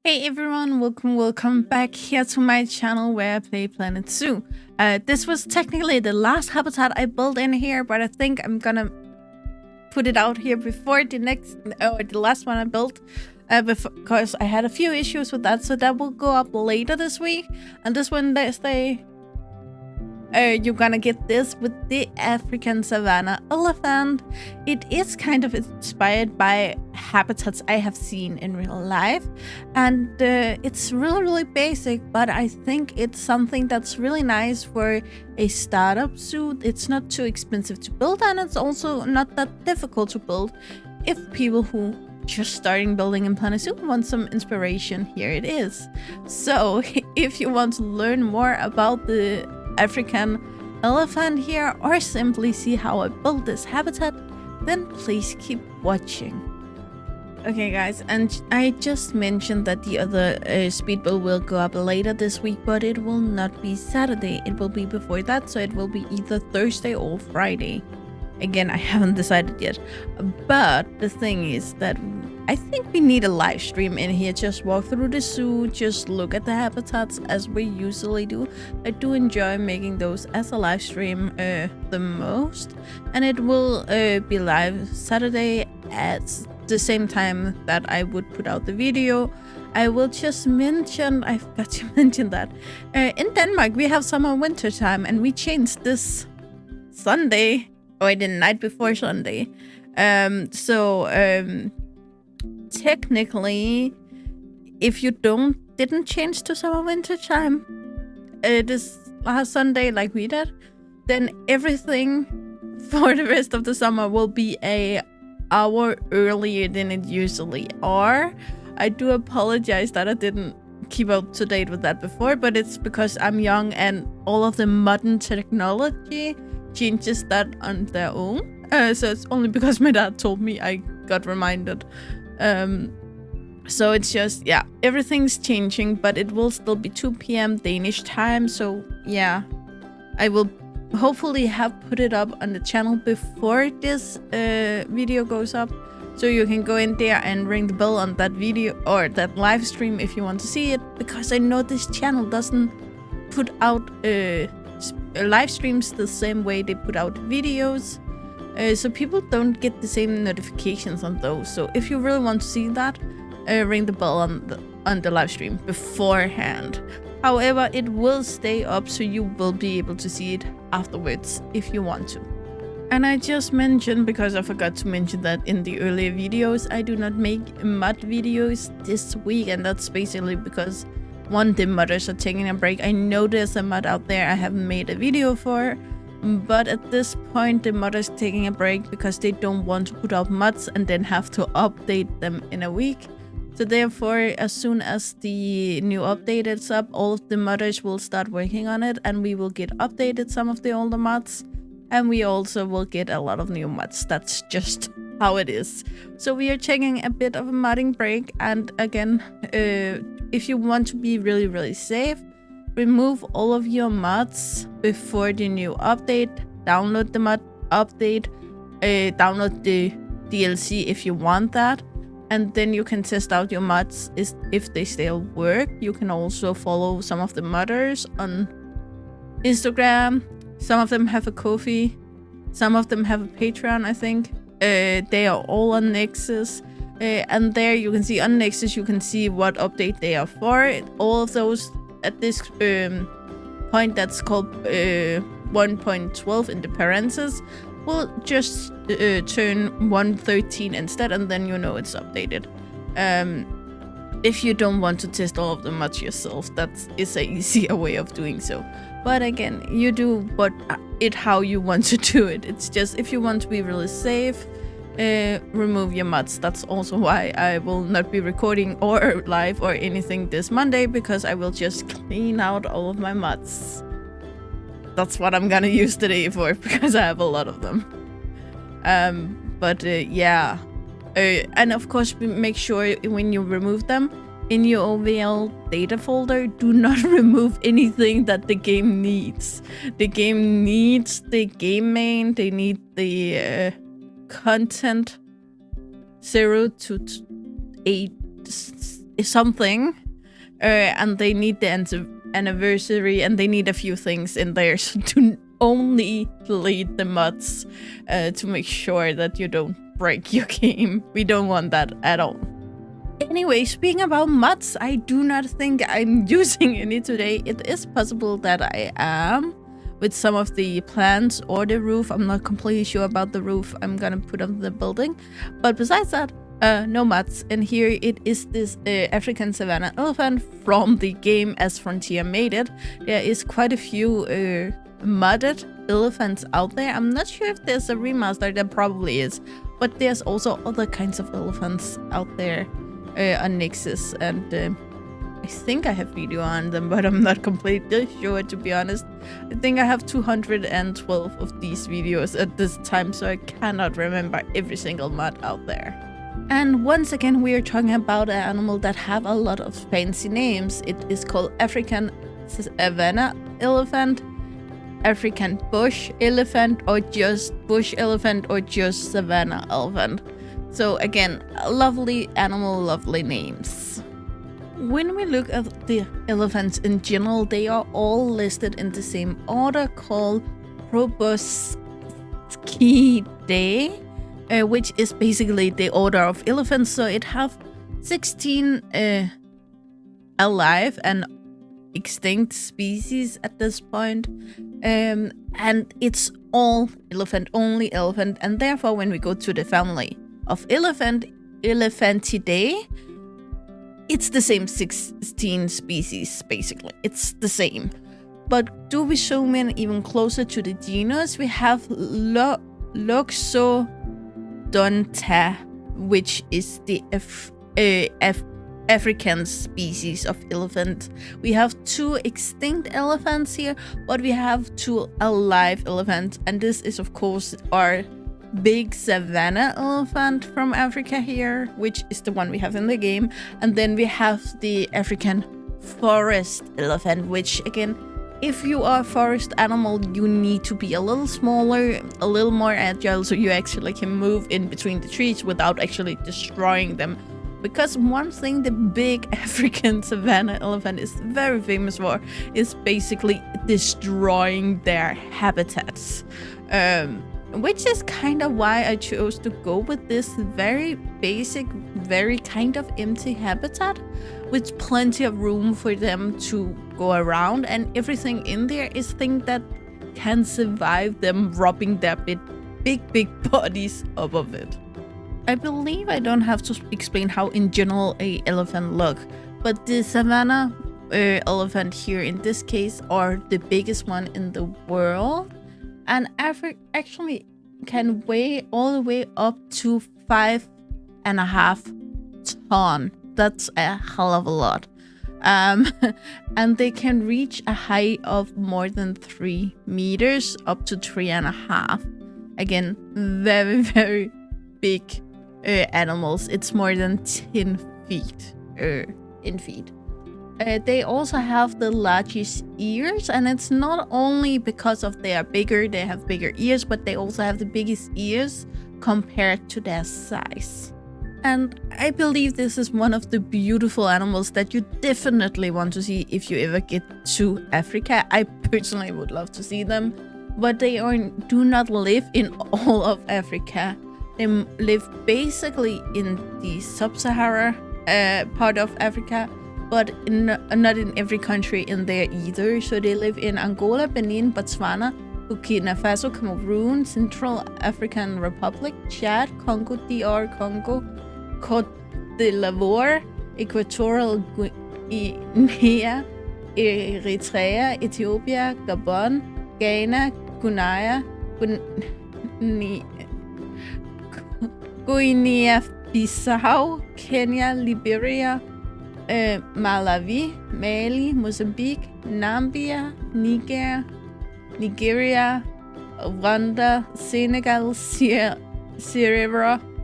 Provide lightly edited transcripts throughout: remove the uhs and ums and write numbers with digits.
Hey everyone, welcome back here to my channel where I play Planet Zoo. This was technically the last habitat I built in here, but I think I'm gonna put it out here before the last one I built, because I had a few issues with that, so that will go up later this week. And this Wednesday, you're gonna get this with the African Savanna elephant. It is kind of inspired by habitats I have seen in real life, and it's really basic, but I think it's something that's really nice for a startup zoo. It's not too expensive to build, and it's also not that difficult to build if people who just starting building in Planet Zoo want some inspiration. Here it is. So if you want to learn more about the African elephant here, or simply see how I built this habitat, then please keep watching. Okay guys, and I just mentioned that the other speed build will go up later this week, but it will not be Saturday. It will be before that, so it will be either Thursday or Friday. Again, I haven't decided yet, but the thing is that I think we need a live stream in here. Just walk through the zoo, just look at the habitats as we usually do. I do enjoy making those as a live stream the most, and it will be live Saturday at the same time that I would put out the video. I will just mention, I forgot to mention that in Denmark we have summer winter time, and we changed this Sunday, or the night before Sunday. Technically, if you didn't change to summer winter time this last Sunday like we did, then everything for the rest of the summer will be an hour earlier than it usually are. I do apologize that I didn't keep up to date with that before, but it's because I'm young and all of the modern technology changes that on their own. So it's only because my dad told me I got reminded. So it's just, yeah, everything's changing, but it will still be 2 p.m. Danish time. So yeah, I will hopefully have put it up on the channel before this video goes up, so you can go in there and ring the bell on that video or that live stream if you want to see it, because I know this channel doesn't put out live streams the same way they put out videos. So people don't get the same notifications on those. So if you really want to see that, ring the bell on the live stream beforehand. However, it will stay up, so you will be able to see it afterwards if you want to. And I just mentioned, because I forgot to mention that in the earlier videos, I do not make mud videos this week, and that's basically because one, the mudders are taking a break. I know there's a mud out there I haven't made a video for, but at this point the mudders taking a break because they don't want to put out muds and then have to update them in a week. So therefore, as soon as the new update is up, all of the modders will start working on it, and we will get updated some of the older mods, and we also will get a lot of new mods. That's just how it is. So we are taking a bit of a modding break, and again, if you want to be really safe, remove all of your mods before the new update, download the mod update, download the DLC if you want that, and then you can test out your mods if they still work. You can also follow some of the modders on Instagram. Some of them have a Ko-fi, some of them have a Patreon, I think. They are all on Nexus, and there you can see on Nexus, you can see what update they are for. All of those at this point, that's called 1.12 in the parentheses, will just turn 1.13 instead, and then you know it's updated. If you don't want to test all of them much yourself, that is an easier way of doing so. But again, you do how you want to do it. It's just, if you want to be really safe, remove your mods. That's also why I will not be recording or live or anything this Monday, because I will just clean out all of my mods. That's what I'm gonna use today for, because I have a lot of them. Yeah. And of course, make sure when you remove them, in your OVL data folder, do not remove anything that the game needs. The game needs the game main, they need the content 0 to 8 something, and they need the anniversary, and they need a few things in there. So to only delete the mods to make sure that you don't break your game. We don't want that at all. Anyway, speaking about mods, I do not think I'm using any today. It is possible that I am with some of the plants or the roof. I'm not completely sure about the roof I'm gonna put on the building. But besides that, no mods. And here it is this African Savanna elephant from the game as Frontier made it. There is quite a few modded elephants out there. I'm not sure if there's a remaster. There probably is. But there's also other kinds of elephants out there on Nexus. And I think I have video on them, but I'm not completely sure, to be honest. I think I have 212 of these videos at this time, so I cannot remember every single mod out there. And once again, we are talking about an animal that have a lot of fancy names. It is called African Savanna elephant, African bush elephant, or just bush elephant, or just Savanna elephant. So again, lovely animal, lovely names. When we look at the elephants in general, they are all listed in the same order called Proboscidae, which is basically the order of elephants. So it have 16 alive and extinct species at this point. And it's all elephant, only elephant. And therefore, when we go to the family of Elephantidae, it's the same 16 species, basically. It's the same. But do we zoom in even closer to the genus, we have Loxodonta, which is the African species of elephant. We have 2 extinct elephants here, but we have 2 alive elephants. And this is, of course, our big Savanna elephant from Africa here, which is the one we have in the game. And then we have the African forest elephant, which again, if you are a forest animal, you need to be a little smaller, a little more agile, so you actually can move in between the trees without actually destroying them. Because one thing the big African Savanna elephant is very famous for is basically destroying their habitats. Which is kind of why I chose to go with this very basic, very kind of empty habitat with plenty of room for them to go around, and everything in there is things that can survive them rubbing their big bodies up of it. I believe I don't have to explain how in general a elephant look, but the Savanna elephant here in this case are the biggest one in the world. And actually can weigh all the way up to 5.5 tons. That's a hell of a lot. And they can reach a height of more than 3 meters, up to 3.5. Again, very, very big animals. It's more than 10 feet in feet. They also have the largest ears, and it's not only because of they are bigger, they have bigger ears, but they also have the biggest ears compared to their size. And I believe this is one of the beautiful animals that you definitely want to see if you ever get to Africa. I personally would love to see them, but they do not live in all of Africa. They live basically in the sub-Sahara part of Africa, but not in every country in there either. So they live in Angola, Benin, Botswana, Burkina Faso, Cameroon, Central African Republic, Chad, Congo, DR Congo, Côte d'Ivoire, Equatorial Guinea, Eritrea, Ethiopia, Gabon, Ghana, Guinea-Bissau, Kenya, Liberia, Malawi, Mali, Mozambique, Namibia, Nigeria, Rwanda, Senegal, Sierra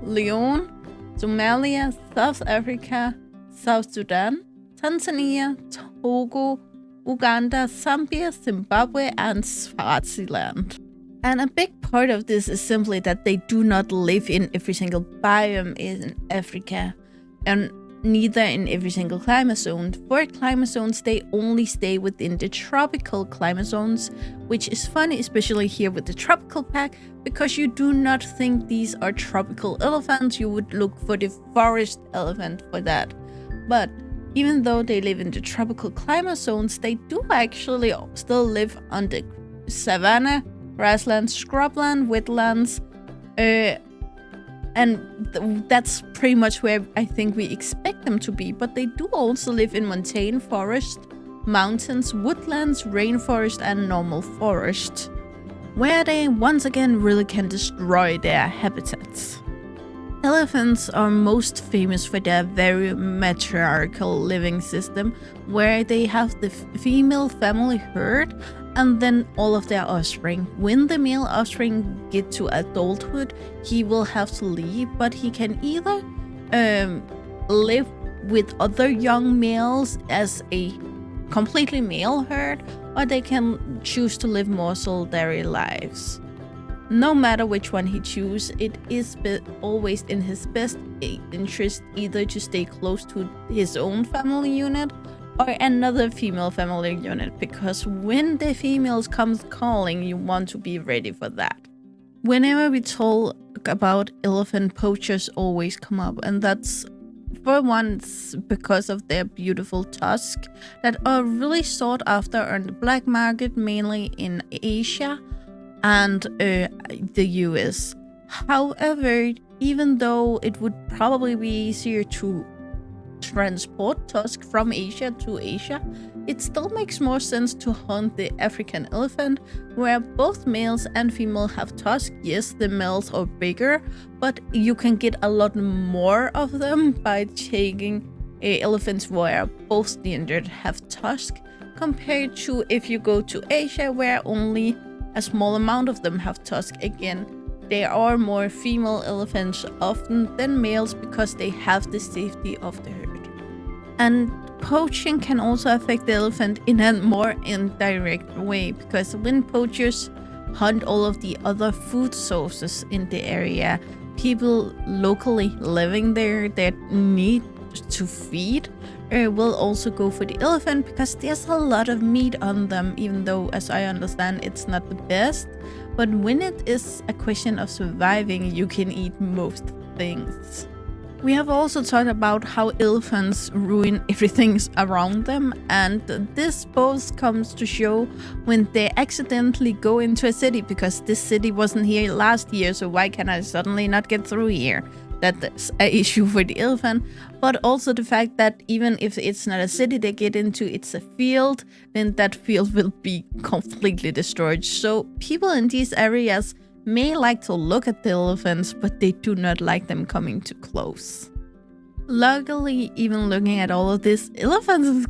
Leone, Somalia, South Africa, South Sudan, Tanzania, Togo, Uganda, Zambia, Zimbabwe, and Swaziland. And a big part of this is simply that they do not live in every single biome in Africa. And neither in every single climate zone. For climate zones, they only stay within the tropical climate zones, which is funny, especially here with the tropical pack, because you do not think these are tropical elephants. You would look for the forest elephant for that. But even though they live in the tropical climate zones, they do actually still live on the savanna, grassland, scrubland, wetlands, and that's pretty much where I think we expect them to be. But they do also live in montane forest, mountains, woodlands, rainforest, and normal forest, where they once again really can destroy their habitats. Elephants are most famous for their very matriarchal living system, where they have the female family herd and then all of their offspring. When the male offspring get to adulthood, he will have to leave, but he can either live with other young males as a completely male herd, or they can choose to live more solitary lives. No matter which one he chooses, it is always in his best interest either to stay close to his own family unit or another female family unit, because when the females comes calling, you want to be ready for that. Whenever we talk about elephant, poachers always come up, and that's for once because of their beautiful tusks that are really sought after on the black market, mainly in Asia and the US. However, even though it would probably be easier to transport tusk from Asia to Asia, it still makes more sense to hunt the African elephant, where both males and female have tusk. Yes, the males are bigger, but you can get a lot more of them by taking elephants where both genders have tusk, compared to if you go to Asia, where only a small amount of them have tusk. Again, there are more female elephants often than males because they have the safety of the herd. And poaching can also affect the elephant in a more indirect way, because when poachers hunt all of the other food sources in the area, people locally living there that need to feed will also go for the elephant, because there's a lot of meat on them, even though, as I understand, it's not the best. But when it is a question of surviving, you can eat most things. We have also talked about how elephants ruin everything around them, and this both comes to show when they accidentally go into a city, because this city wasn't here last year, so why can I suddenly not get through here? That's an issue for the elephant. But also the fact that even if it's not a city they get into, it's a field, then that field will be completely destroyed. So people in these areas may like to look at the elephants, but they do not like them coming too close. Luckily, even looking at all of this, elephants is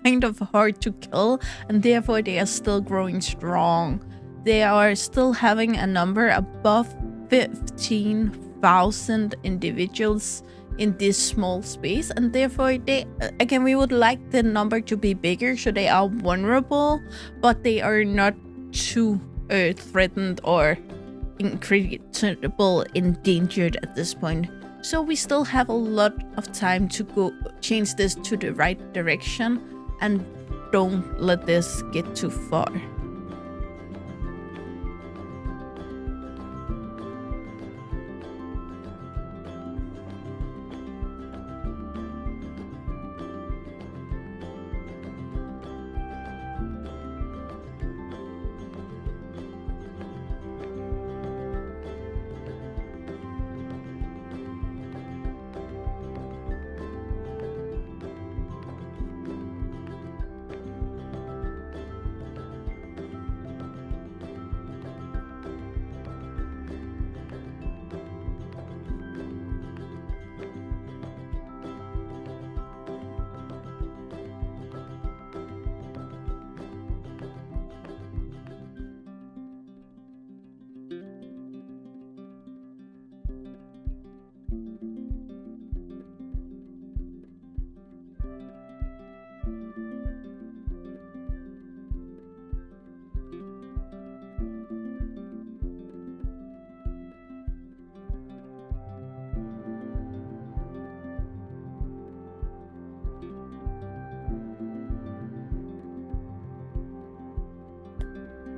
kind of hard to kill, and therefore they are still growing strong. They are still having a number above 15,000 individuals in this small space, and therefore we would like the number to be bigger, so they are vulnerable, but they are not too threatened or incredible endangered at this point. So we still have a lot of time to go change this to the right direction, and don't let this get too far.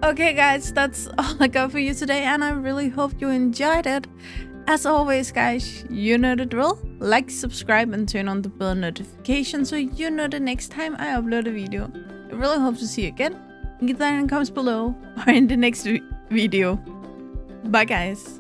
Okay, guys, that's all I got for you today, and I really hope you enjoyed it. As always, guys, you know the drill. Like, subscribe, and turn on the bell notification so you know the next time I upload a video. I really hope to see you again. Get that in the comments below or in the next video. Bye, guys.